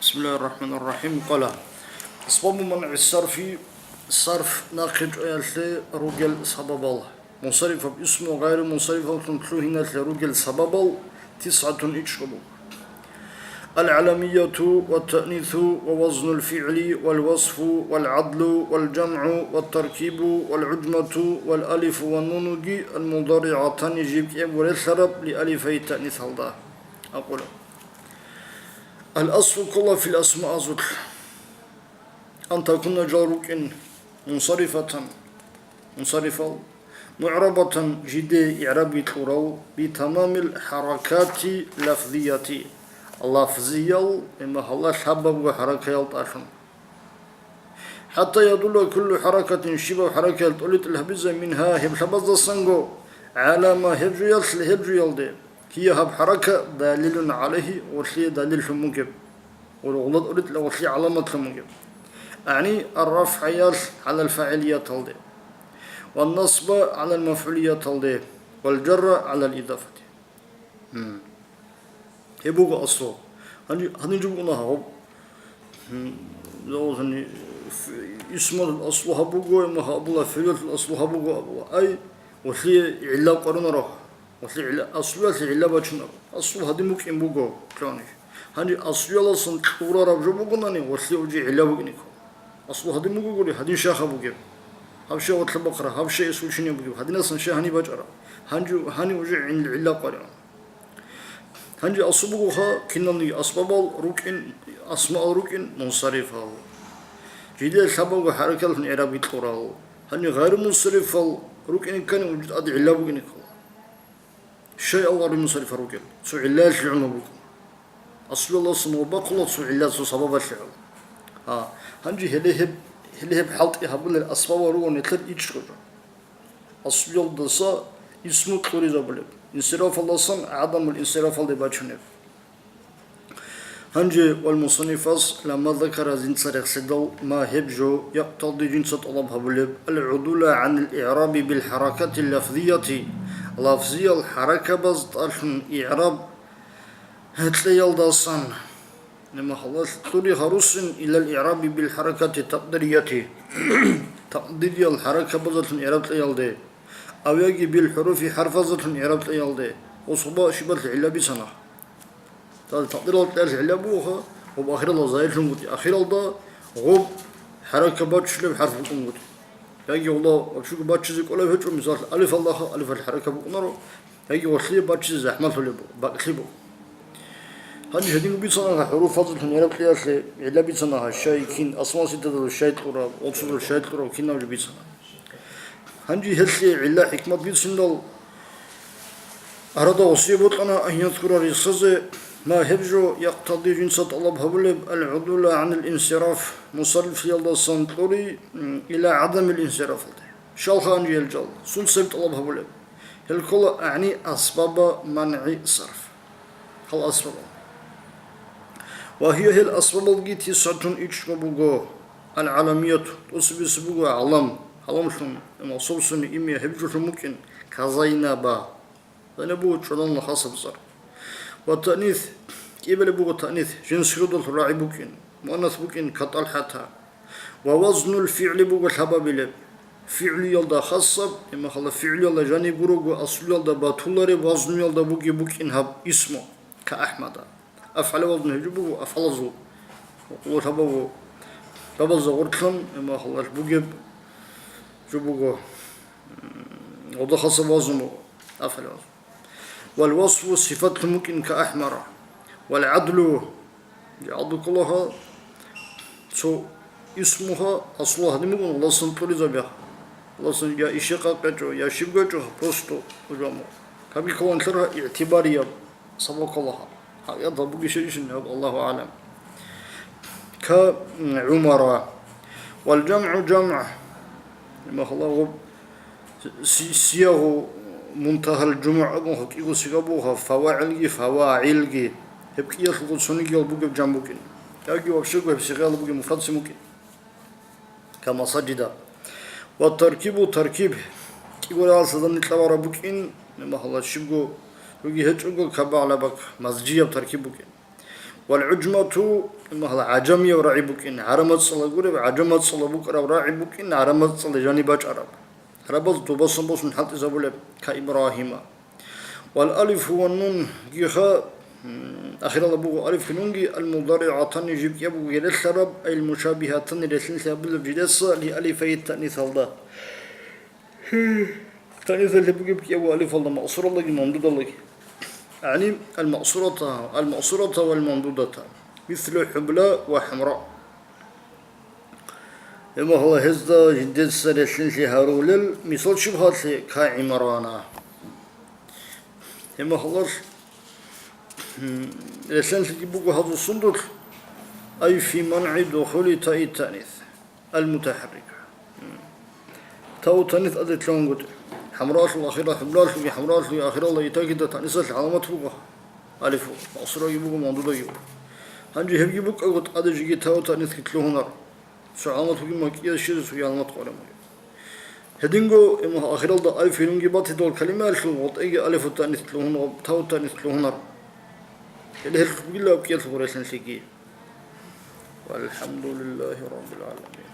بسم الله الرحمن الرحيم. قال أسباب منع الصرف ناقد رجل سبب الله منصرف باسمه غير منصرف هنا رجل سبب 9 إجربوا العلمية والتأنيث ووزن الفعل والوصف والعدل والجمع والتركيب والعجمة والألف والنون المضارعتان يجيب وللسرب لألفي التأنيث الله. أقول الأصل كله في الأسماء أزل أن تكون جارك منصرفة معربة جدي إعرابي تورو بتمام الحركات لفظية اللفظية إما الله سبب وحركة يلطاشن حتى يدل كل حركة شبه حركة تولد الهبزة منها هبزة السنغو على ما هبجو يلدي هي هب حركة دليل عليه وشي دليل موجب والغلط أريد لو شي علامة موجب يعني الرفع على الفاعلية تلدي والنصب على المفعولية تلدي والجر على الإضافة هبوغ أصله هني جبونا هب لو هني اسم الأصل هبوغ ما هبوغ فعل الأصل هبوغ أي وشي علا قرن روح وشي علا أصل علا بچن أصل هذي ممكن بوغ كلاني هني أصل الله سن كورا رب جبوغناني وشي وجي علا بوغنيكو أصل هذي مغوغوري هذي شاخ بوغ هبشي وطل بقرة هبشي اسول شنو بوغ هذي ناس شي هني بجرا هني وجي علا قرن هنجي أصبغها كنني أسباب ركن أسماء ركن منصرفة جدي سبب حركة الإعرابي توراه هني غير منصرفة ركن كان وجود أدي علاب بينكم شيء الله منصرف ركن سو علاج لعنه بكم أصل الله سنو بقول سو علاج سو سبب الشعب هنجي هليه بحالت يهبل الأسباب ركن يتلد يجرب أصل الله اسمه توريزا بلد انصراف الله صن عدم الانصراف اللي باتشنف هنجي والمصنفاس لما ذكر زنصرخ سدل ما هبجو يقتضي جنسة الله بلب العدول عن الإعراب بالحركات اللفظية لفظية الحركة بس طرفن إعراب هتليل داصن لما خلاص توري هروس إلى الإعراب بالحركات التقديرية تقديرية الحركة بس إعراب تليل دي أو يجي بالحروف حرفظة إعراب تليالده وصباء شبه العلا بسنة تقدير العلا بوها وبآخر الله زايد لنقول آخر الله غب حركة باتش له بحرف الأنقود يجي الله وشوك باتش زي كله هجوم مثال ألف الله ألف الحركة بقناره يجي وصلي باتش زي أحمد فلبو بقلبو هذه هدين بسنة حروف فضل إعراب تلياله علا بسنة الشيء كين أسماء ستة الشيء تورا أقصد الشيء تورا كين نوج بسنة هنجي هالشيء علا حكمة بيتسندل أراد وصيبت أنا أن يذكر رصاص ما هبجو يقتضي جنسة الله بهبلب العدول عن الانصراف مصرف يلدا سنطوري إلى عدم الانصراف شالخ أنجي الجل سن سبت الله بهبلب الكل أعني أسباب منع الصرف هل أسباب وهي الأسباب التي 9 إجمبوغو العالمية تصبح سبوغو علم حلمشون إما صوصن إمي هبجوش ممكن كزينبا زينبو تشرن الخاصة بصر والتأنيث كيبل بوغ التأنيث جنس رد الراعي بوكين مؤنث بوكين كطلحتها ووزن الفعل بوغ الحباب لب فعل يلدا خاصة إما خلا فعل يلدا جاني بروغ أصل يلدا باتولاري وزن يلدا بوكين هب اسمه كأحمد أفعل وزن هجبوغ أفعلزو وقلت هبوغ بابا غرطلن إما خلا بوغ جبوغو وضع خاصة وزنه أفعل وزن والوصف صفات ممكن كأحمر والعدل العدل كلها سو اسمها أصلها دي ممكن الله سنطوري زبيها الله سن يا إشيقا قجو يا شبقا جو بوستو وجامو كابي كوان ترى اعتبارية سبق الله هذا بقي شيء الله أعلم كعمر والجمع جمع ما خلاص سياغو منتهى الجمع أبوه كيغو سيغابوها فواعلجي هبكي يخلق سونيجي البوغ بجنبوكين ياجي وبشغو بسيغال البوغ مفرد سموكين كما سجد والتركيب تركيب كيغو رأس ذن تلوار بوكين ما خلاص شبغو يجي هجوغو كبا على بك مزجية بتركيبوكين والعجمة إما هذا عجمي ورعيبك إن عرمت صلا قرب عجمت صلا بكرة ورعيبك إن عرمت صلا جانباج عرب عربت بصن بصن حتى زبولة كإبراهيم والألف والنون جيخا أخيرا لبوغ ألف نونجي المضارعة يجيب يبوغ للسبب أي المشابهة لسن سبب الجدس لألفي التأنيث الله التأنيث اللي بيجيب يبوغ ألف الله مقصور الله ممدود الله يعني المقصورة والممدودة مثل حبلى وحمراء إما هو هزدا جدد سلسل هارولل مثل شبهات كعمرانا إما خلاص لسان تجيبوك هذا الصندوق أي في منع دخول تاء التأنيث المتحرك تاء التأنيث أدت لون قد حمراء الأخيرة حبلى حمراء الأخيرة الله يتأكد تأنيث العلامات فوقها ألف مقصورة يبوك موجودة يبوك هنجي هب يبوك أقول هذا جي تاء التأنيث كتلو هنا سعامات فوق ما كيا شيء سوي علامات قريمة هدينغو إما آخر الله ألف ينجي بات دول كلمة الشلوط أي ألف التأنيث كتلو هنا تاء التأنيث كتلو هنا اللي هل بقول لك كيا ثورة سنسيكي والحمد لله رب العالمين.